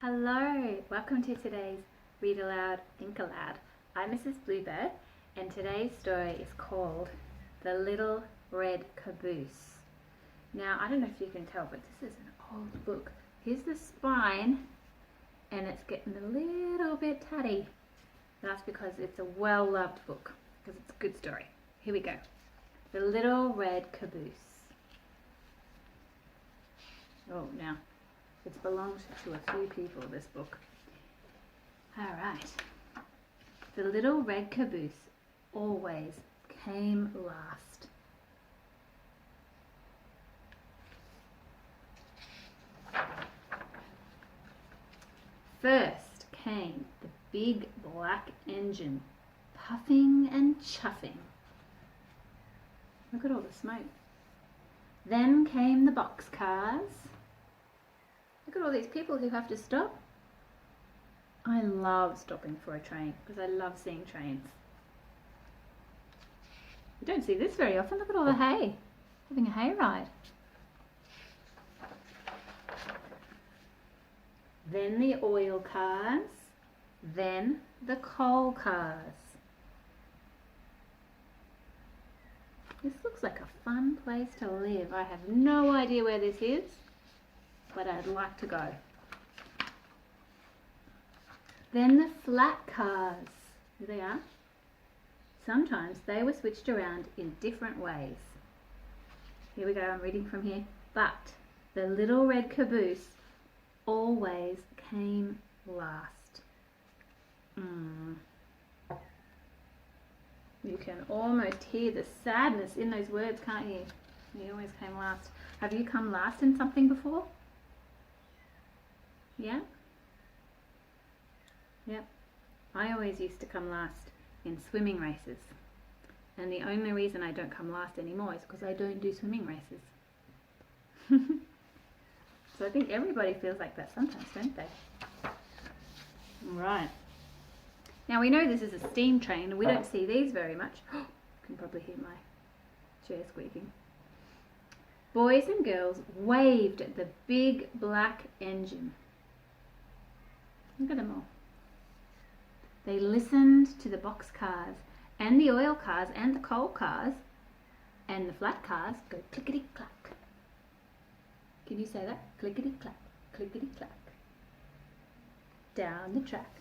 Hello, welcome to today's Read Aloud, Think Aloud. I'm Mrs. Bluebird and today's story is called The Little Red Caboose. Now, I don't know if you can tell, but this is an old book. Here's the spine and it's getting a little bit tatty. That's because it's a well-loved book, because it's a good story. Here we go. The Little Red Caboose. Oh, now. It's belonged to a few people, this book. Alright. The little red caboose always came last. First came the big black engine, puffing and chuffing. Look at all the smoke. Then came the boxcars. Look at all these people who have to stop. I love stopping for a train because I love seeing trains. You don't see this very often. Look at all the hay. Having a hay ride. Then the oil cars. Then the coal cars. This looks like a fun place to live. I have no idea where this is, but I'd like to go. Then the flat cars. Here they are. Sometimes they were switched around in different ways. Here we go, I'm reading from here. But the little red caboose always came last. You can almost hear the sadness in those words, can't you? He always came last. Have you come last in something before? Yeah? Yep. I always used to come last in swimming races. And the only reason I don't come last anymore is because I don't do swimming races. So I think everybody feels like that sometimes, don't they? Right. Now we know this is a steam train and we don't see these very much. You can probably hear my chair squeaking. Boys and girls waved at the big black engine. Look at them all. They listened to the box cars and the oil cars and the coal cars, and the flat cars go clickety-clack. Can you say that? Clickety-clack, clickety-clack. Down the track.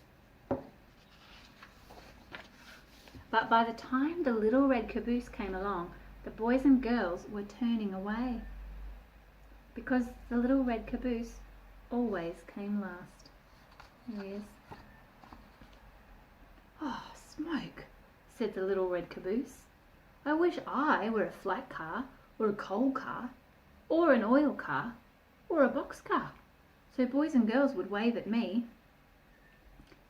But by the time the little red caboose came along, the boys and girls were turning away, because the little red caboose always came last. There he is. Oh, smoke, said the little red caboose. I wish I were a flat car, or a coal car, or an oil car, or a box car, so boys and girls would wave at me.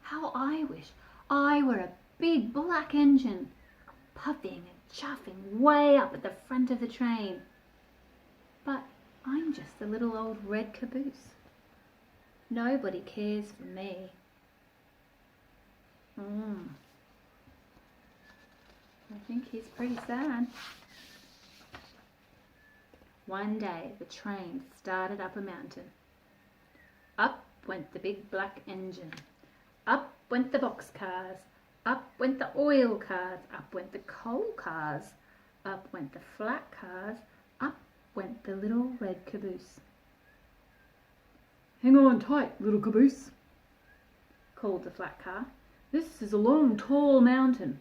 How I wish I were a big black engine, puffing and chuffing way up at the front of the train. But I'm just a little old red caboose. Nobody cares for me. I think he's pretty sad. One day the train started up a mountain. Up went the big black engine. Up went the box cars. Up went the oil cars. Up went the coal cars. Up went the flat cars. Up went the little red caboose. Hang on tight, little caboose, called the flat car. This is a long, tall mountain,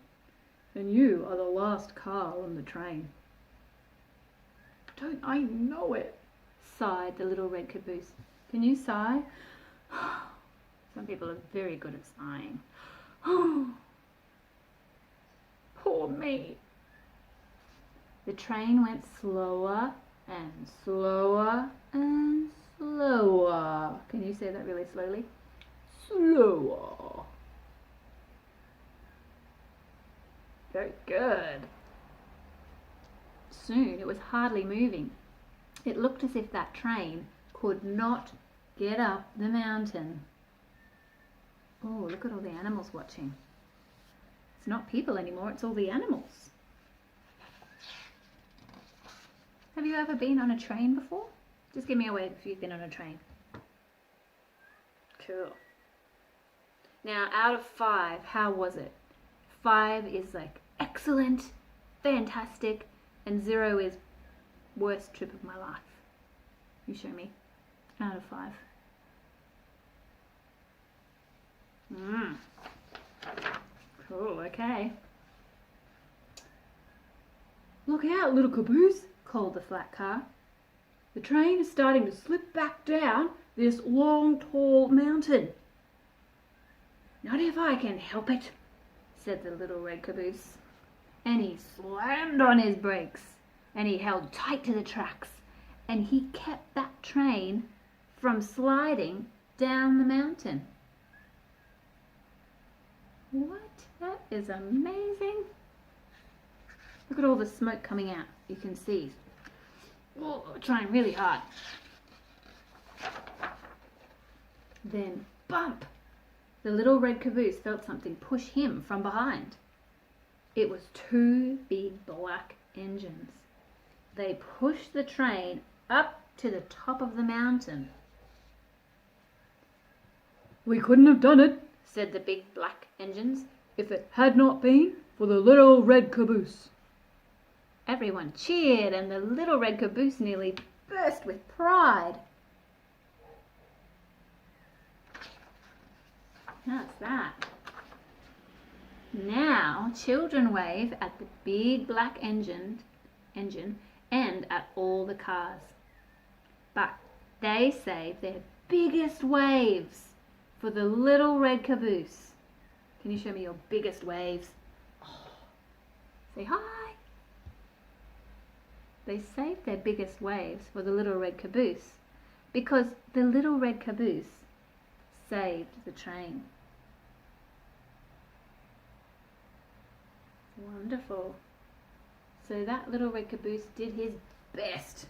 and you are the last car on the train. Don't I know it, sighed the little red caboose. Can you sigh? Some people are very good at sighing. Poor me. The train went slower and slower and slower. Can you say that really slowly? Slower. Very good. Soon it was hardly moving. It looked as if that train could not get up the mountain. Oh, look at all the animals watching. It's not people anymore, it's all the animals. Have you ever been on a train before? Just give me a wave if you've been on a train. Cool. Now, out of 5, how was it? 5 is like excellent, fantastic, and 0 is worst trip of my life. You show me. Out of 5. Cool, okay. Look out, little caboose, called the flat car. The train is starting to slip back down this long, tall mountain. Not if I can help it, said the little red caboose. And he slammed on his brakes, and he held tight to the tracks, and he kept that train from sliding down the mountain. What? That is amazing. Look at all the smoke coming out. You can see. Oh, trying really hard. Then, bump! The little red caboose felt something push him from behind. It was 2 big black engines. They pushed the train up to the top of the mountain. We couldn't have done it, said the big black engines, if it had not been for the little red caboose. Everyone cheered, and the little red caboose nearly burst with pride. That's that. Now, children wave at the big black engine and at all the cars. But they save their biggest waves for the little red caboose. Can you show me your biggest waves? Oh, say hi. They saved their biggest waves for the little red caboose because the little red caboose saved the train. Wonderful. So that little red caboose did his best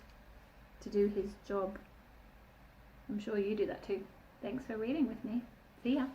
to do his job. I'm sure you do that too. Thanks for reading with me. See ya.